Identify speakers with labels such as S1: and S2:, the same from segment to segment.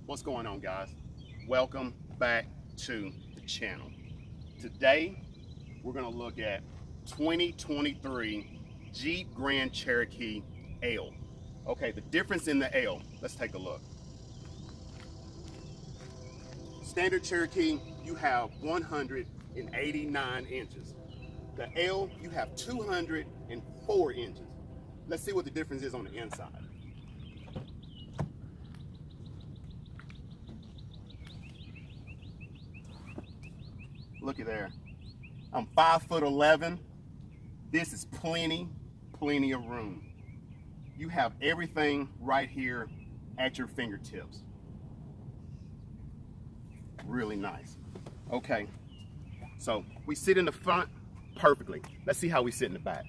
S1: What's going on, guys? Welcome back to the channel. Today we're going to look at 2023 Jeep Grand Cherokee L. Okay, the difference in the L, let's take a look. Standard Cherokee, you have 189 inches. The L, you have 204 inches. Let's see what the difference is on the inside. Looky there. I'm 5'11". This is plenty of room. You have everything right here at your fingertips. Really nice. Okay, so we sit in the front perfectly. Let's see how we sit in the back.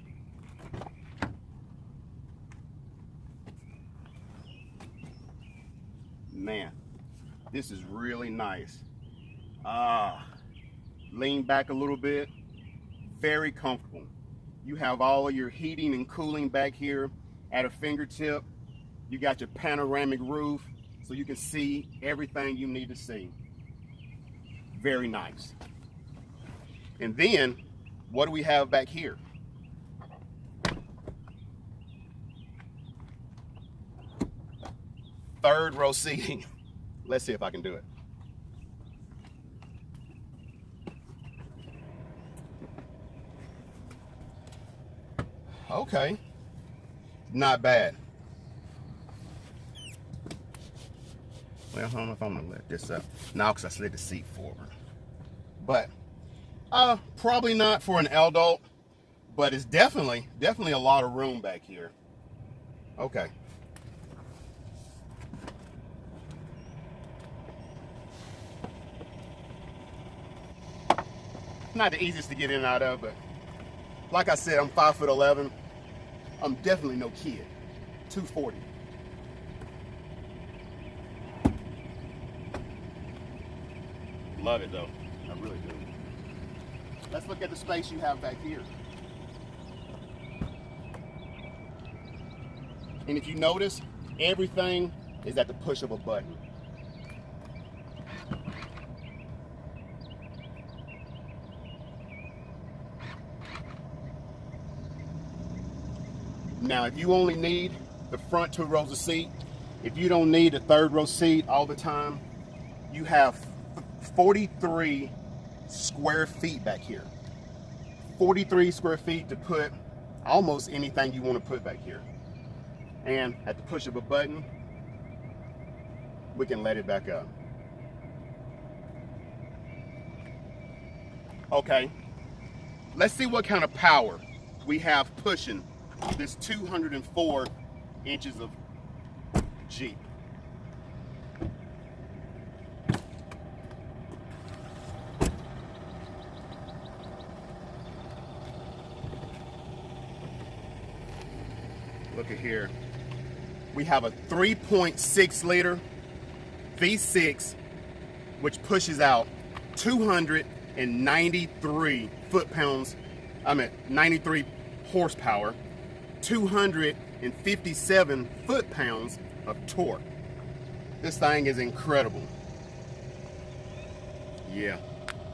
S1: Man, this is really nice. Lean back a little bit, very comfortable. You have all of your heating and cooling back here at a fingertip. You got your panoramic roof so you can see everything you need to see. Very nice. And then, what do we have back here? Third row seating. Let's see if I can do it. Okay, not bad. Well, I don't know if I'm gonna let this up now because I slid the seat forward. But probably not for an adult, but it's definitely a lot of room back here. Okay. Not the easiest to get in and out of, but like I said, I'm 5'11". I'm definitely no kid. 240. Love it though. I really do. Let's look at the space you have back here. And if you notice, everything is at the push of a button. Now, if you only need the front 2 rows of seat, if you don't need a 3rd row seat all the time, you have 43 square feet back here. 43 square feet to put almost anything you want to put back here. And at the push of a button, we can let it back up. Okay, let's see what kind of power we have pushing this 204 inches of Jeep. Look at here. We have a 3.6 liter V6, which pushes out 293 foot-pounds, 93 horsepower, 257 foot-pounds of torque. This thing is incredible. Yeah,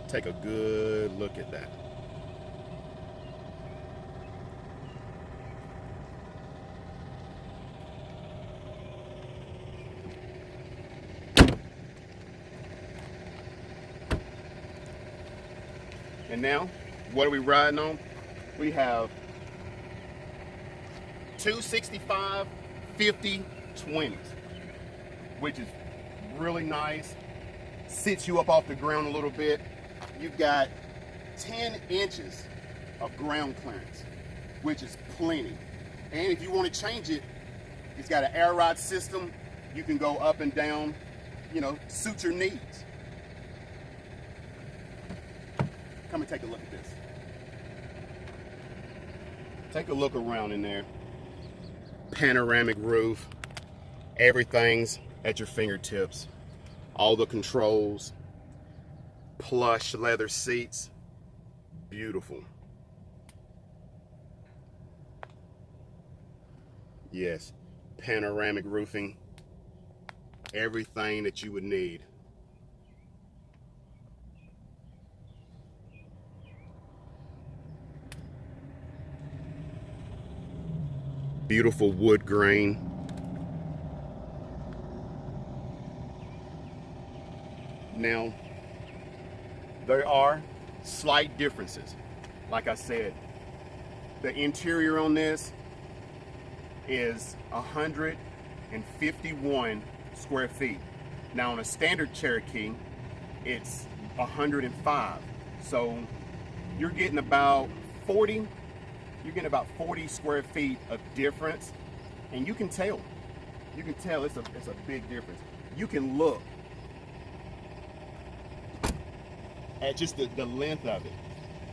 S1: take a good look at that. And now, what are we riding on? We have 265, 50, 20s, which is really nice. Sits you up off the ground a little bit. You've got 10 inches of ground clearance, which is plenty. And if you want to change it, it's got an air ride system. You can go up and down, suit your needs. Come and take a look at this. Take a look around in there. Panoramic roof, everything's at your fingertips. All the controls, plush leather seats, beautiful. Yes, panoramic roofing. everything that you would need. Beautiful wood grain. Now, there are slight differences. Like I said, the interior on this is 151 square feet. Now on a standard Cherokee, it's 105. So you're getting about 40 square feet of difference, and you can tell it's a big difference. You can look at just the length of it.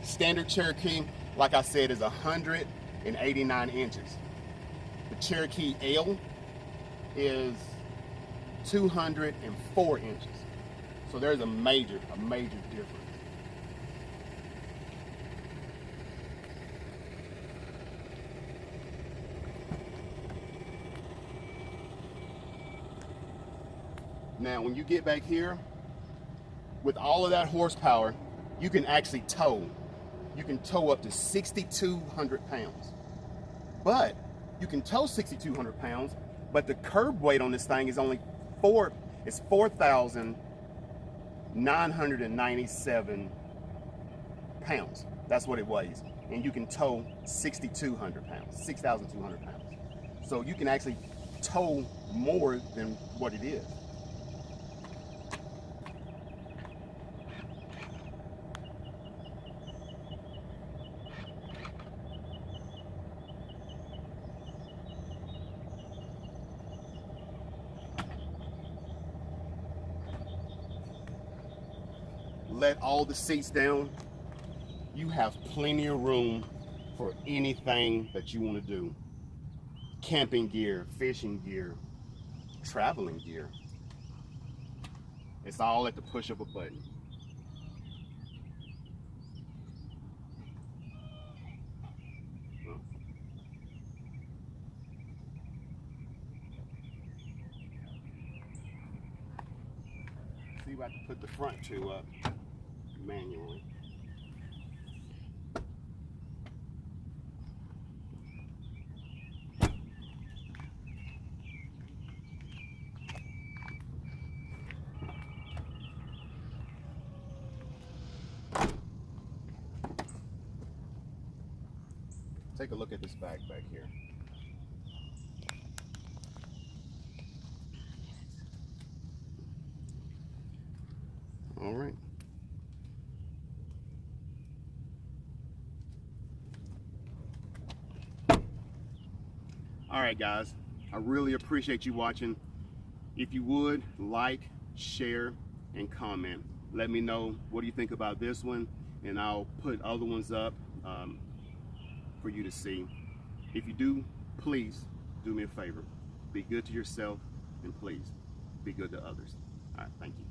S1: Standard Cherokee, like I said, is 189 inches. The Cherokee L is 204 inches. So there's a major difference. Now, when you get back here, with all of that horsepower, you can actually tow. You can tow up to 6,200 pounds. But you can tow 6,200 pounds, but the curb weight on this thing is only 4,997 pounds. That's what it weighs. And you can tow 6,200 pounds, 6,200 pounds. So you can actually tow more than what it is. Let all the seats down. You have plenty of room for anything that you want to do. Camping gear, fishing gear, traveling gear. It's all at the push of a button. See if I can put the front two up manually. Take a look at this back here. All right. All right, guys, I really appreciate you watching. If you would, like, share, and comment. Let me know what do you think about this one, and I'll put other ones up for you to see. If you do, please do me a favor. Be good to yourself, and please be good to others. All right, thank you.